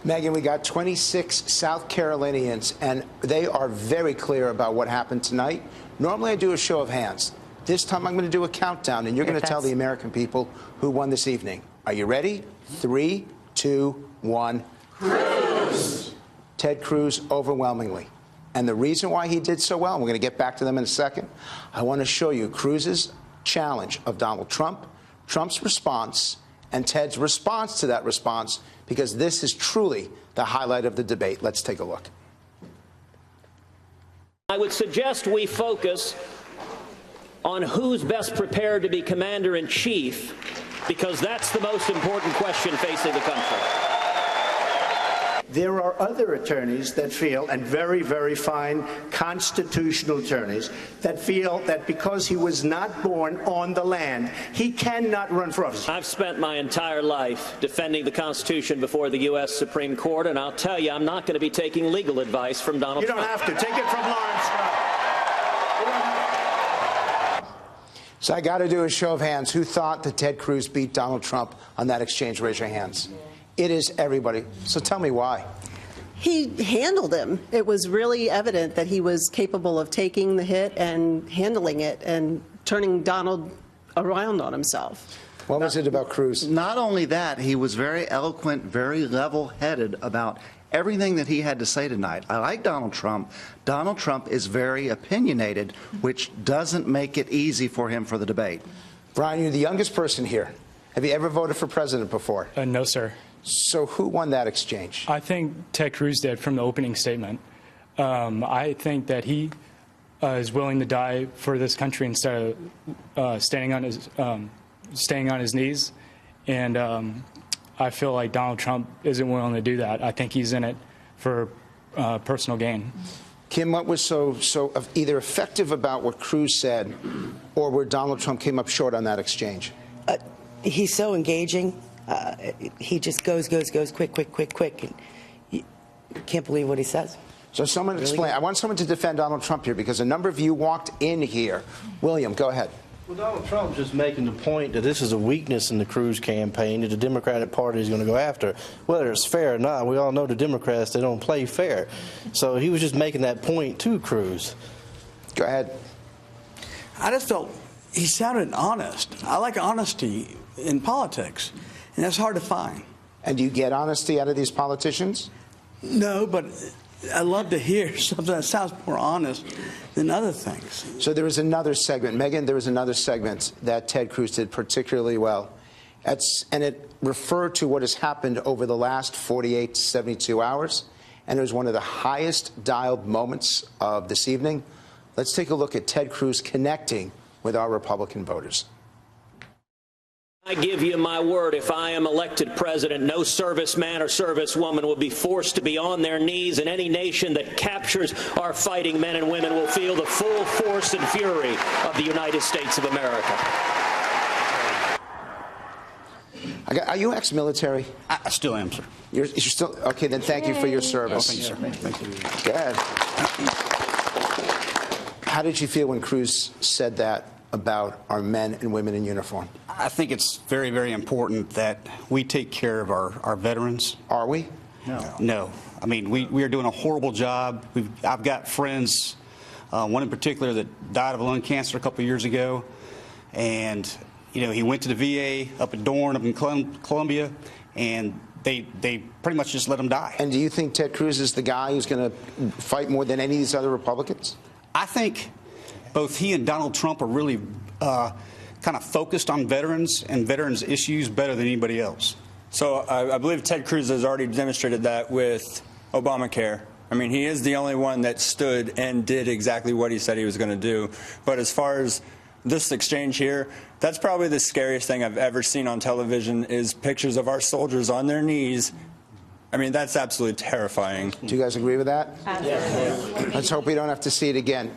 Megan, we got 26 South Carolinians, and they are very clear about what happened tonight. Normally, I do a show of hands. This time, I'm going to do a countdown, and you're going to tell the American people who won this evening. Are you ready? 3, 2, 1. Cruz. Ted Cruz, overwhelmingly. And the reason why he did so well, and we're going to get back to them in a second, I want to show you Cruz's challenge of Donald Trump, Trump's response, and Ted's response to that response, because this is truly the highlight of the debate. Let's take a look. I would suggest we focus on who's best prepared to be commander-in-chief, because that's the most important question facing the country. There are other attorneys that feel, and very, very fine constitutional attorneys, that feel that because he was not born on the land, he cannot run for office. I've spent my entire life defending the Constitution before the U.S. Supreme Court, and I'll tell you, I'm not going to be taking legal advice from Donald Trump. You don't have to. Take it from Luntz. So I got to do a show of hands. Who thought that Ted Cruz beat Donald Trump on that exchange? Raise your hands. It is everybody. So tell me why. He handled him. It was really evident that he was capable of taking the hit and handling it and turning Donald around on himself. What was it about Cruz? Not only that, he was very eloquent, very level-headed about everything that he had to say tonight. I like Donald Trump. Donald Trump is very opinionated, which doesn't make it easy for him for the debate. Brian, you're the youngest person here. Have you ever voted for president before? No, sir. So who won that exchange? I think Ted Cruz did from the opening statement. I think that he is willing to die for this country instead of staying on his knees. And I feel like Donald Trump isn't willing to do that. I think he's in it for personal gain. Kim, what was so either effective about what Cruz said or where Donald Trump came up short on that exchange? He's so engaging. He just goes, quick. And you can't believe what he says. So someone explain. I want someone to defend Donald Trump here, because a number of you walked in here. William, go ahead. Well, Donald Trump's just making the point that this is a weakness in the Cruz campaign that the Democratic Party is going to go after. Whether it's fair or not, we all know the Democrats, they don't play fair. So he was just making that point to Cruz. Go ahead. I just felt he sounded honest. I like honesty in politics, and that's hard to find. And do you get honesty out of these politicians? No, but I love to hear something that sounds more honest than other things. So there was another segment. Megan, there was another segment that Ted Cruz did particularly well. And it referred to what has happened over the last 48 to 72 hours. And it was one of the highest dialed moments of this evening. Let's take a look at Ted Cruz connecting with our Republican voters. I give you my word, if I am elected president, no serviceman or servicewoman will be forced to be on their knees, and any nation that captures our fighting men and women will feel the full force and fury of the United States of America. Are you ex-military? I still am, sir. You're still? Okay, then thank you for your service. Oh, thank you, sir. Thank you. Go ahead. How did you feel when Cruz said that about our men and women in uniform? I think it's very, very important that we take care of our veterans. Are we? No. I mean, we are doing a horrible job. I've got friends, one in particular that died of lung cancer a couple of years ago. And, you know, he went to the VA up at Dorn, up in Columbia, and they pretty much just let him die. And do you think Ted Cruz is the guy who's going to fight more than any of these other Republicans? I think both he and Donald Trump are really kind of focused on veterans and veterans issues better than anybody else. So I believe Ted Cruz has already demonstrated that with Obamacare. I mean, he is the only one that stood and did exactly what he said he was going to do. But as far as this exchange here, that's probably the scariest thing I've ever seen on television, is pictures of our soldiers on their knees. I mean, that's absolutely terrifying. Do you guys agree with that? Absolutely. Let's hope we don't have to see it again.